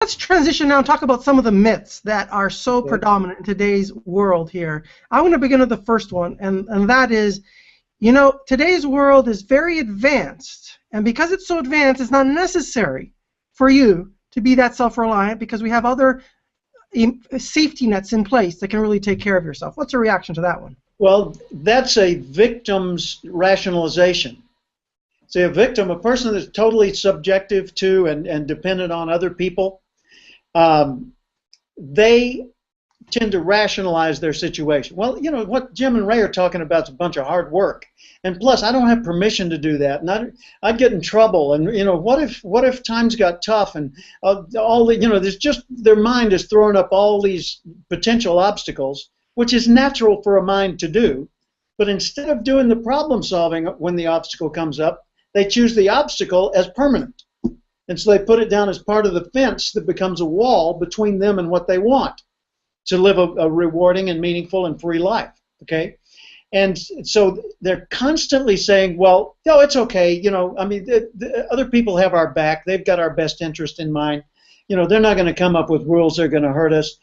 let's transition now and talk about some of the myths that are so predominant in today's world here. I want to begin with the first one, and that is, you know, today's world is very advanced, and because it's so advanced, it's not necessary for you to be that self-reliant because we have other safety nets in place that can really take care of yourself. What's your reaction to that one? Well, that's a victim's rationalization. See, a victim, a person that's totally subjective to and dependent on other people, they tend to rationalize their situation. Well, you know, what Jim and Ray are talking about is a bunch of hard work. And plus, I don't have permission to do that. And I'd get in trouble. And, you know, what if times got tough and all the, you know, there's just, their mind is throwing up all these potential obstacles, which is natural for a mind to do. But instead of doing the problem solving when the obstacle comes up, they choose the obstacle as permanent. And so they put it down as part of the fence that becomes a wall between them and what they want to live a rewarding and meaningful and free life, okay? And so they're constantly saying, well, no, it's okay, you know, I mean, the other people have our back, they've got our best interest in mind, you know, they're not going to come up with rules that are going to hurt us.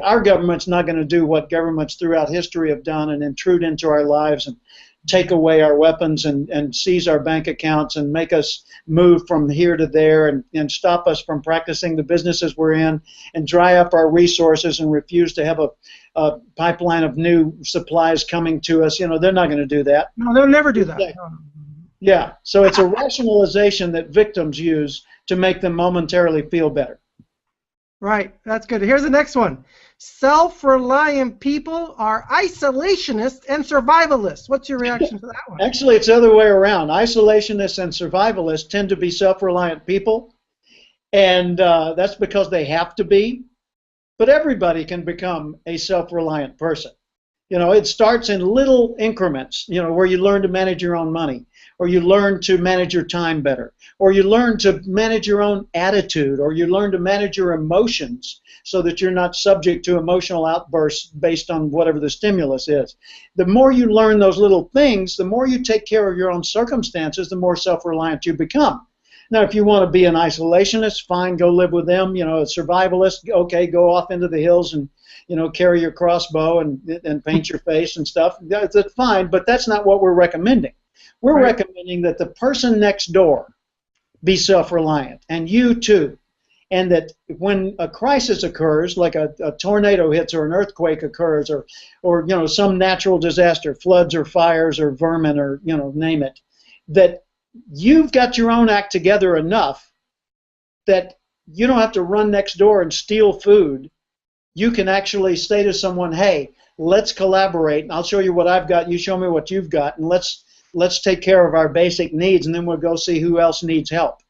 Our government's not going to do what governments throughout history have done and intrude into our lives and take away our weapons and seize our bank accounts and make us move from here to there and stop us from practicing the businesses we're in and dry up our resources and refuse to have a pipeline of new supplies coming to us. You know, they're not going to do that. No, they'll never do that. Yeah, so it's a rationalization that victims use to make them momentarily feel better. Right, that's good. Here's the next one. Self-reliant people are isolationists and survivalists. What's your reaction to that one? Actually, it's the other way around. Isolationists and survivalists tend to be self-reliant people, and that's because they have to be. But everybody can become a self-reliant person. You know, it starts in little increments, you know, where you learn to manage your own money, or you learn to manage your time better, or you learn to manage your own attitude, or you learn to manage your emotions so that you're not subject to emotional outbursts based on whatever the stimulus is. The more you learn those little things, the more you take care of your own circumstances, the more self-reliant you become. Now, if you want to be an isolationist, fine, go live with them. You know, a survivalist, okay, go off into the hills and, you know, carry your crossbow and paint your face and stuff. That's fine, but that's not what we're recommending. We're recommending that the person next door be self-reliant, and you too. And that when a crisis occurs, like a tornado hits or an earthquake occurs or you know, some natural disaster, floods or fires or vermin or, you know, name it, that you've got your own act together enough that you don't have to run next door and steal food. You can actually say to someone, hey, let's collaborate, and I'll show you what I've got, you show me what you've got, and let's take care of our basic needs, and then we'll go see who else needs help,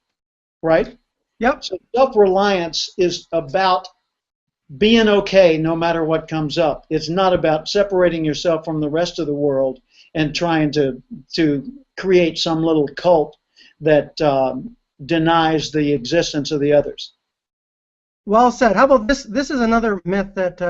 right? Yep. So self-reliance is about being okay no matter what comes up. It's not about separating yourself from the rest of the world and trying to create some little cult that denies the existence of the others. Well said. How about this? This is another myth that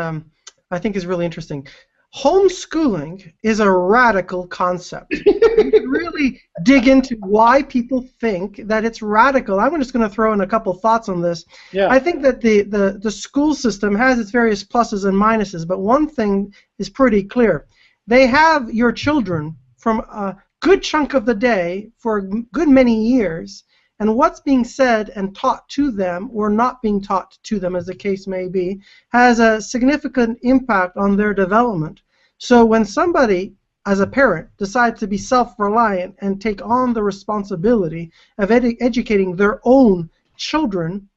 I think is really interesting. Homeschooling is a radical concept. You can really dig into why people think that it's radical. I'm just going to throw in a couple thoughts on this. Yeah. I think that the school system has its various pluses and minuses, but one thing is pretty clear. They have your children from a good chunk of the day for a good many years, and what's being said and taught to them or not being taught to them, as the case may be, has a significant impact on their development. So when somebody, as a parent, decides to be self-reliant and take on the responsibility of educating their own children,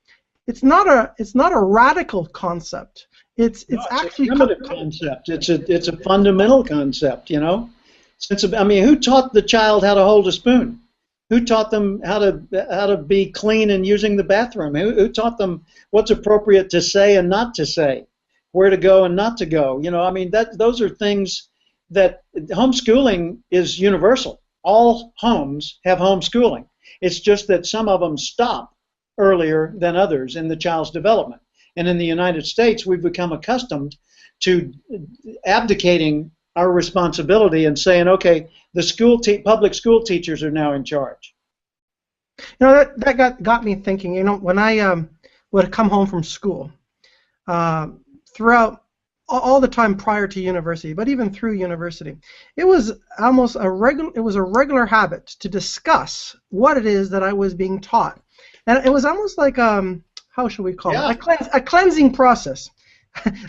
it's not a radical concept. It's actually a primitive concept. It's a fundamental concept, you know. I mean, who taught the child how to hold a spoon? Who taught them how to be clean and using the bathroom? Who taught them what's appropriate to say and not to say, where to go and not to go? You know, I mean, those are things that homeschooling is universal. All homes have homeschooling. It's just that some of them stop earlier than others in the child's development. And in the United States, we've become accustomed to abdicating our responsibility and saying, okay, the public school teachers are now in charge. You know, that got me thinking. You know, when would come home from school throughout all the time prior to university, but even through university. It was almost a regular habit to discuss what it is that I was being taught. And it was almost like, how should we call it? A cleansing process.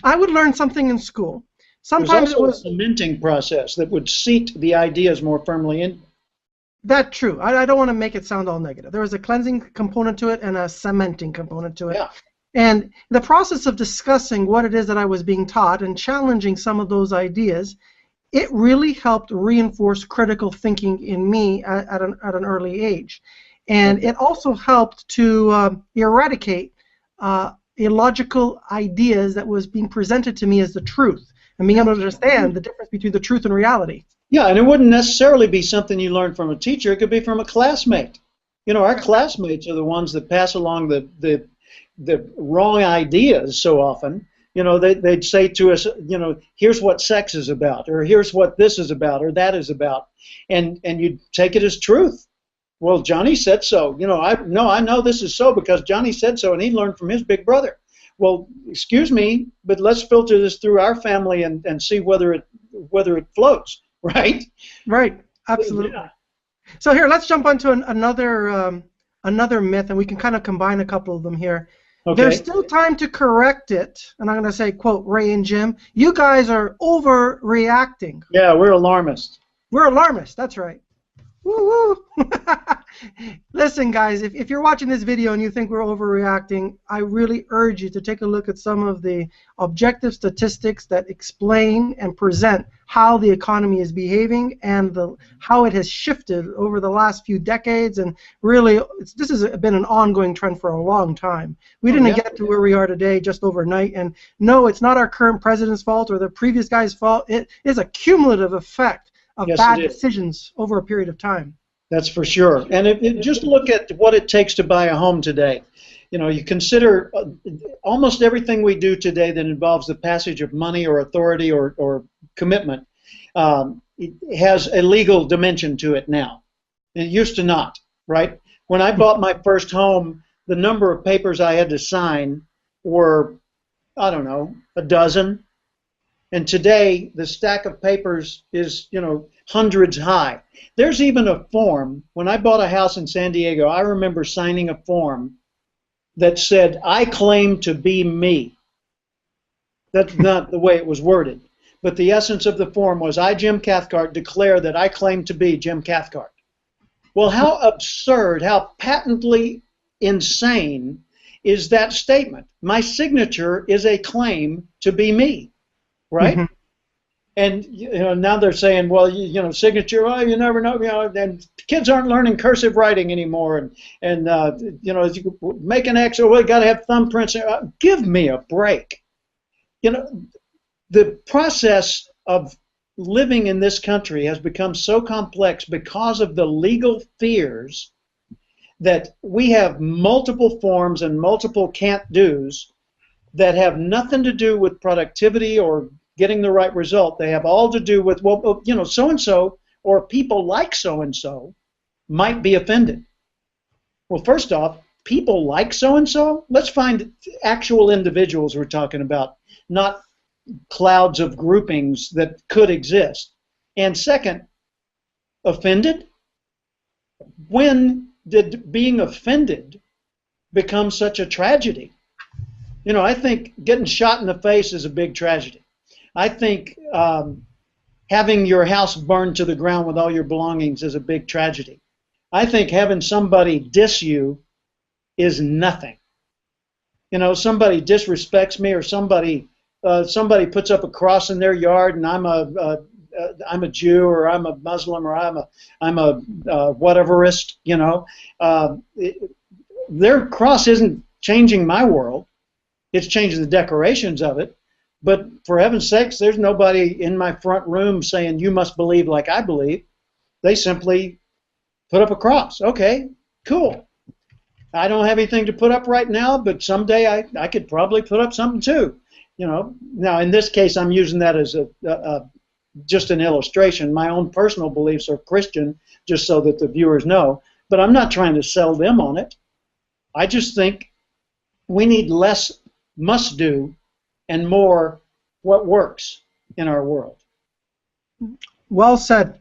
I would learn something in school. Sometimes it was a cementing process that would seat the ideas more firmly in. That's true. I don't want to make it sound all negative. There was a cleansing component to it and a cementing component to it. Yeah. And the process of discussing what it is that I was being taught and challenging some of those ideas, it really helped reinforce critical thinking in me at an early age. And it also helped to eradicate illogical ideas that was being presented to me as the truth, and being able to understand the difference between the truth and reality. Yeah, and it wouldn't necessarily be something you learned from a teacher. It could be from a classmate. You know, our classmates are the ones that pass along the wrong ideas so often. You know, they'd say to us, you know, here's what sex is about, or here's what this is about, or that is about, and you'd take it as truth. Well, Johnny said so. You know, I know this is so because Johnny said so, and he learned from his big brother. Well, excuse me, but let's filter this through our family and see whether it floats, right? Right, absolutely. Yeah. So here, let's jump onto another myth, and we can kind of combine a couple of them here. Okay. There's still time to correct it, and I'm going to say, quote, Ray and Jim, you guys are overreacting. Yeah, we're alarmists. We're alarmists, that's right. Woo-woo. Listen, guys, if you're watching this video and you think we're overreacting, I really urge you to take a look at some of the objective statistics that explain and present how the economy is behaving and how it has shifted over the last few decades. And really, this has been an ongoing trend for a long time. We didn't get to where we are today just overnight. And no, it's not our current president's fault or the previous guy's fault. It is a cumulative effect of bad decisions over a period of time. That's for sure. And just look at what it takes to buy a home today. You know, you consider almost everything we do today that involves the passage of money or authority or commitment it has a legal dimension to it now. It used to not, right? When I bought my first home, the number of papers I had to sign were, I don't know, a dozen. And today, the stack of papers is, you know, hundreds high. There's even a form. When I bought a house in San Diego, I remember signing a form that said, I claim to be me. That's not the way it was worded. But the essence of the form was, I, Jim Cathcart, declare that I claim to be Jim Cathcart. Well, how absurd, how patently insane is that statement? My signature is a claim to be me. Right? Mm-hmm. And you know, now they're saying, well, you know, signature, well, you never know, you know, and kids aren't learning cursive writing anymore, and you know, you make an X, or we got to have thumbprints. Give me a break. You know, the process of living in this country has become so complex because of the legal fears that we have multiple forms and multiple can't do's that have nothing to do with productivity or getting the right result. They have all to do with, well, you know, so-and-so or people like so-and-so might be offended. Well, first off, people like so-and-so? Let's find actual individuals we're talking about, not clouds of groupings that could exist. And second, offended? When did being offended become such a tragedy? You know, I think getting shot in the face is a big tragedy. I think having your house burned to the ground with all your belongings is a big tragedy. I think having somebody diss you is nothing. You know, somebody disrespects me, or somebody puts up a cross in their yard, and I'm a Jew, or I'm a Muslim, or I'm a whateverist. You know, their cross isn't changing my world. It's changing the decorations of it. But for heaven's sakes, there's nobody in my front room saying, you must believe like I believe. They simply put up a cross. Okay, cool. I don't have anything to put up right now, but someday I could probably put up something too. You know, now in this case, I'm using that as just an illustration. My own personal beliefs are Christian, just so that the viewers know. But I'm not trying to sell them on it. I just think We need less must do and more what works in our world. Well said.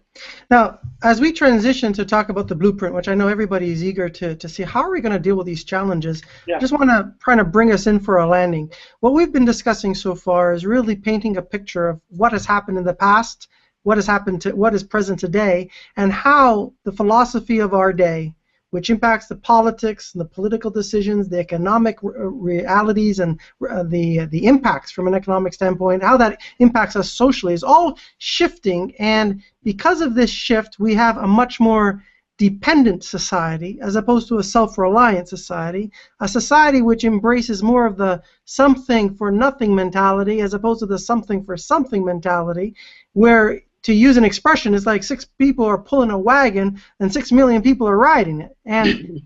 Now, as we transition to talk about the blueprint, which I know everybody is eager to see, how are we going to deal with these challenges? Yeah. I just want to try to bring us in for a landing. What we've been discussing so far is really painting a picture of what has happened in the past, what is present today, and how the philosophy of our day, which impacts the politics and the political decisions, the economic realities, and the impacts from an economic standpoint, how that impacts us socially, is all shifting. And because of this shift, we have a much more dependent society as opposed to a self-reliant society, a society which embraces more of the something for nothing mentality as opposed to the something for something mentality, where, to use an expression, it's like 6 people are pulling a wagon and 6 million people are riding it. And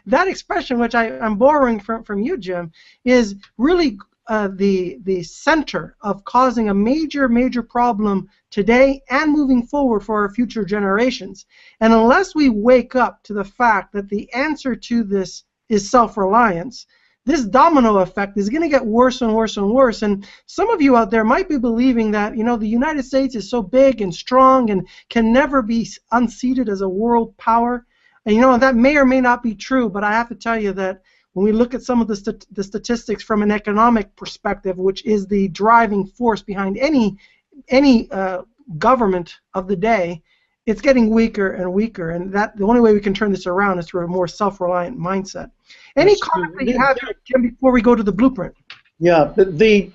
that expression, which I'm borrowing from you, Jim, is really the center of causing a major problem today and moving forward for our future generations. And unless we wake up to the fact that the answer to this is self-reliance, this domino effect is going to get worse and worse and worse. And some of you out there might be believing that, the United States is so big and strong and can never be unseated as a world power. And that may or may not be true, but I have to tell you that when we look at some of the statistics from an economic perspective, which is the driving force behind any government of the day, it's getting weaker and weaker, and that the only way we can turn this around is through a more self-reliant mindset. Any comment that you have, Jim, before we go to the blueprint? Yeah, the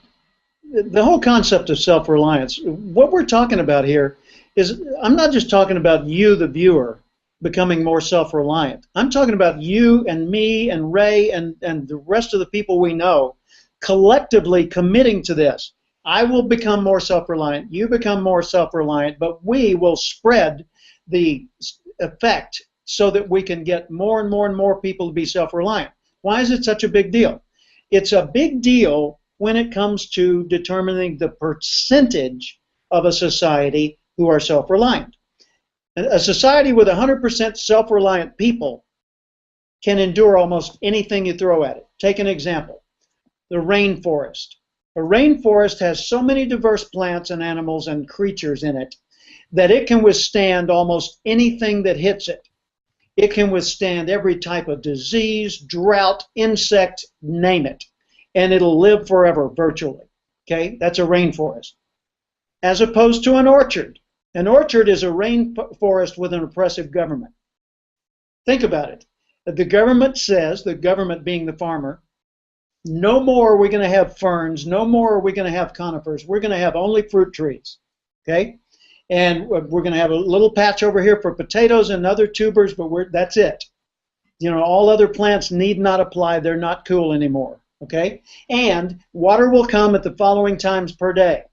whole concept of self-reliance, what we're talking about here is, I'm not just talking about you, the viewer, becoming more self-reliant. I'm talking about you and me and Ray and the rest of the people we know collectively committing to this. I will become more self-reliant, you become more self-reliant, but we will spread the effect so that we can get more and more and more people to be self-reliant. Why is it such a big deal? It's a big deal when it comes to determining the percentage of a society who are self-reliant. A society with 100% self-reliant people can endure almost anything you throw at it. Take an example, the rainforest. A rainforest has so many diverse plants and animals and creatures in it that it can withstand almost anything that hits it. It can withstand every type of disease, drought, insect, name it, and it'll live forever virtually. Okay, that's a rainforest. As opposed to an orchard. An orchard is a rainforest with an oppressive government. Think about it. The government says, the government being the farmer, no more are we going to have ferns, no more are we going to have conifers, we're going to have only fruit trees, okay? And we're going to have a little patch over here for potatoes and other tubers, but that's it. All other plants need not apply, they're not cool anymore, okay? And water will come at the following times per day.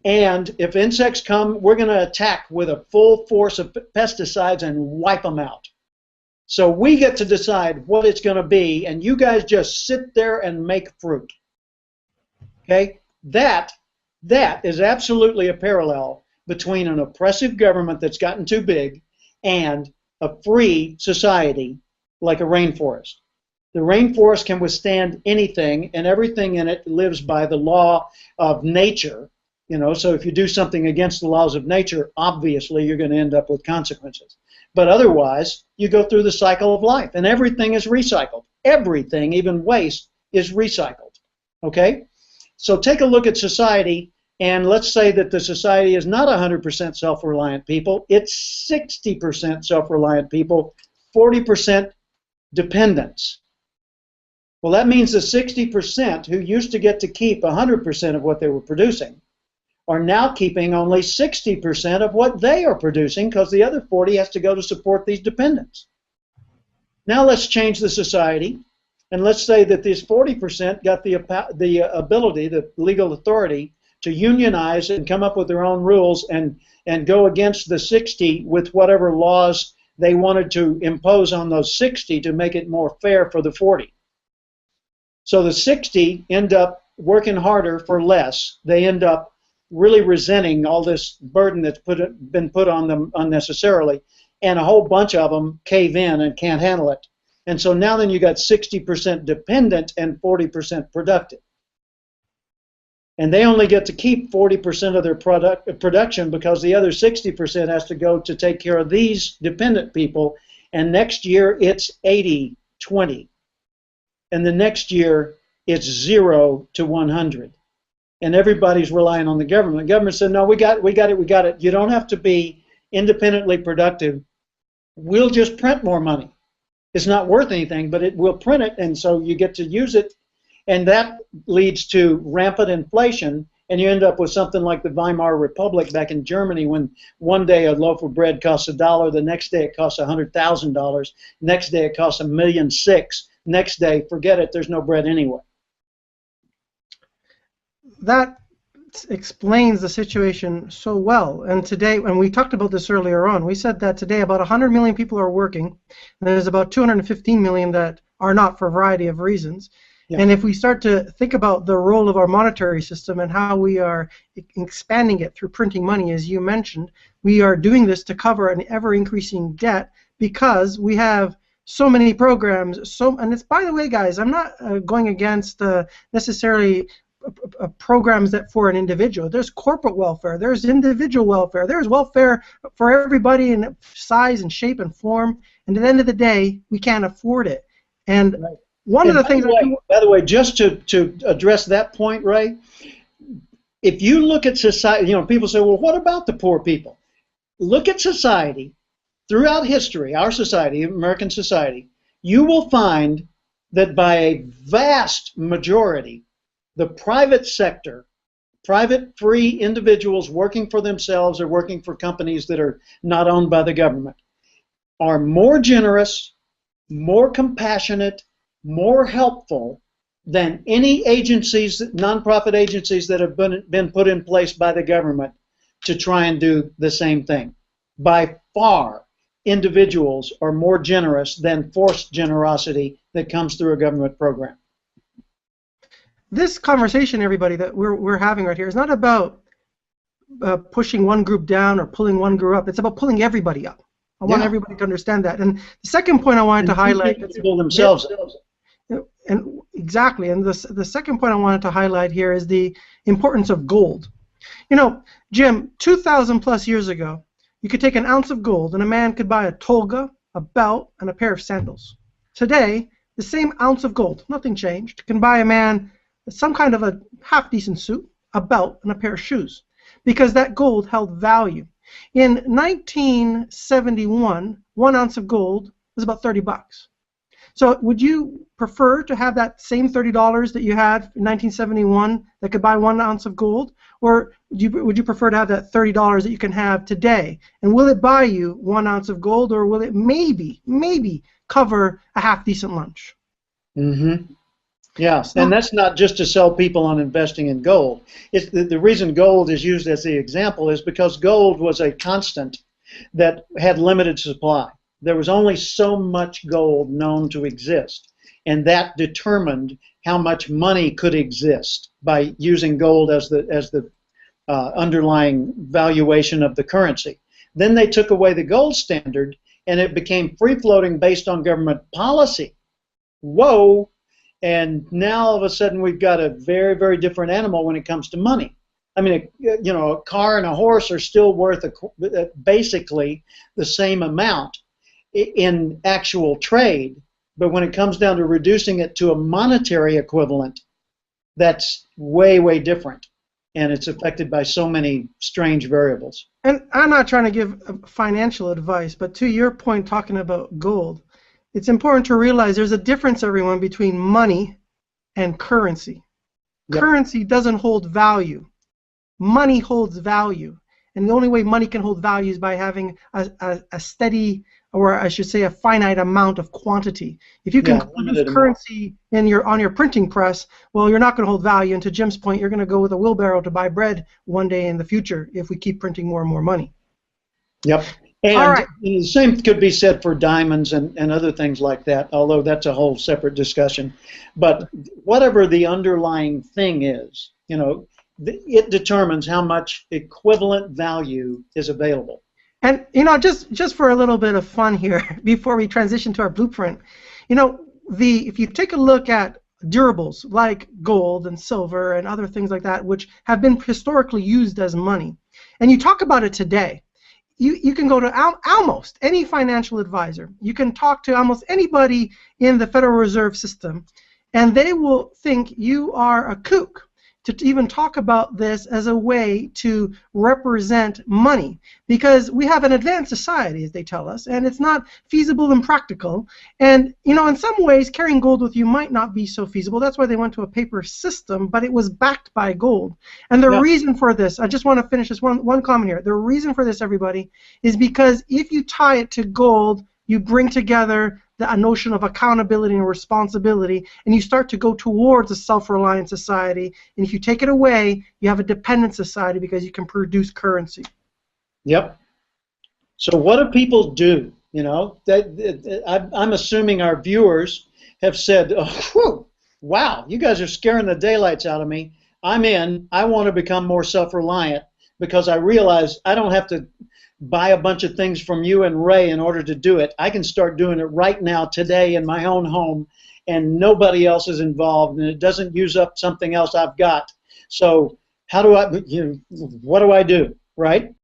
And if insects come, we're going to attack with a full force of pesticides and wipe them out. So we get to decide what it's going to be, and you guys just sit there and make fruit. Okay? That is absolutely a parallel between an oppressive government that's gotten too big and a free society like a rainforest. The rainforest can withstand anything, and everything in it lives by the law of nature. So if you do something against the laws of nature, obviously you're going to end up with consequences. But otherwise, you go through the cycle of life, and everything is recycled. Everything, even waste, is recycled. Okay? So take a look at society, and let's say that the society is not 100% self-reliant people. It's 60% self-reliant people, 40% dependents. Well, that means the 60% who used to get to keep 100% of what they were producing are now keeping only 60% of what they are producing, because the other 40 has to go to support these dependents. Now let's change the society, and let's say that these 40% got the ability, the legal authority, to unionize and come up with their own rules and go against the 60 with whatever laws they wanted to impose on those 60 to make it more fair for the 40. So the 60 end up working harder for less. They end up really resenting all this burden that's been put on them unnecessarily, and a whole bunch of them cave in and can't handle it. And so now then you got 60% dependent and 40% productive. And they only get to keep 40% of their production because the other 60% has to go to take care of these dependent people. And next year it's 80-20. And the next year it's 0 to 100. And everybody's relying on the government. The government said, no, we got it. You don't have to be independently productive. We'll just print more money. It's not worth anything, but it will print it, and so you get to use it. And that leads to rampant inflation, and you end up with something like the Weimar Republic back in Germany, when one day a loaf of bread costs $1, the next day it costs $100,000, next day it costs $1.6 million, next day, forget it, there's no bread anyway. That explains the situation so well. And today, and we talked about this earlier on, we said that today about 100 million people are working, and there's about 215 million that are not for a variety of reasons. Yeah. And if we start to think about the role of our monetary system and how we are expanding it through printing money, as you mentioned, we are doing this to cover an ever-increasing debt because we have so many programs. And it's, by the way, guys, I'm not going against necessarily programs that for an individual. There's corporate welfare, there's individual welfare, there's welfare for everybody in size and shape and form, and at the end of the day we can't afford it. And right. One of the things by the way, just to address that point, Ray, if you look at society, people say, well, what about the poor people? Look at society throughout history, our society, American society, you will find that by a vast majority, the private sector, private free individuals working for themselves or working for companies that are not owned by the government, are more generous, more compassionate, more helpful than any agencies, nonprofit agencies that have been put in place by the government to try and do the same thing. By far, individuals are more generous than forced generosity that comes through a government program. This conversation, everybody, that we're having right here is not about pushing one group down or pulling one group up. It's about pulling everybody up. I want everybody to understand that. And the second point I wanted to highlight, themselves. And exactly. And the second point I wanted to highlight here is the importance of gold. Jim, 2,000 plus years ago, you could take an ounce of gold and a man could buy a toga, a belt, and a pair of sandals. Today, the same ounce of gold, nothing changed, can buy a man some kind of a half-decent suit, a belt, and a pair of shoes, because that gold held value. In 1971, 1 ounce of gold was about $30. So would you prefer to have that same $30 that you had in 1971 that could buy 1 ounce of gold, or would you prefer to have that $30 that you can have today? And will it buy you 1 ounce of gold, or will it maybe cover a half-decent lunch? Mm-hmm. Yeah, and that's not just to sell people on investing in gold. It's the reason gold is used as the example is because gold was a constant that had limited supply. There was only so much gold known to exist, and that determined how much money could exist by using gold as the underlying valuation of the currency. Then they took away the gold standard, and it became free-floating based on government policy. Whoa! And now all of a sudden we've got a very, very different animal when it comes to money. I mean, a car and a horse are still worth basically the same amount in actual trade, but when it comes down to reducing it to a monetary equivalent, that's way, way different, and it's affected by so many strange variables. And I'm not trying to give financial advice, but to your point talking about gold, it's important to realize there's a difference, everyone, between money and currency. Yep. Currency doesn't hold value. Money holds value. And the only way money can hold value is by having a steady, or I should say a finite amount of quantity. If you can use currency on your printing press, well, you're not going to hold value. And to Jim's point, you're going to go with a wheelbarrow to buy bread one day in the future if we keep printing more and more money. Yep. And the same could be said for diamonds and other things like that, although that's a whole separate discussion. But whatever the underlying thing is, it determines how much equivalent value is available. And just for a little bit of fun here, before we transition to our blueprint, You know, if you take a look at durables like gold and silver and other things like that, which have been historically used as money, and you talk about it today, you can go to almost any financial advisor. You can talk to almost anybody in the Federal Reserve System, and they will think you are a kook to even talk about this as a way to represent money, because we have an advanced society, as they tell us, and it's not feasible and practical. And you know, in some ways, carrying gold with you might not be so feasible. That's why they went to a paper system, but it was backed by gold. And the reason for this, I just want to finish this one comment here. The reason for this, everybody, is because if you tie it to gold, you bring together a notion of accountability and responsibility, and you start to go towards a self-reliant society. And if you take it away, you have a dependent society because you can produce currency. Yep. So what do people do? You know, I'm assuming our viewers have said, oh, whew, wow, you guys are scaring the daylights out of me. I'm in. I want to become more self-reliant because I realize I don't have to buy a bunch of things from you and Ray in order to do it. I can start doing it right now, today, in my own home, and nobody else is involved, and it doesn't use up something else I've got. So how do I, what do I do, right?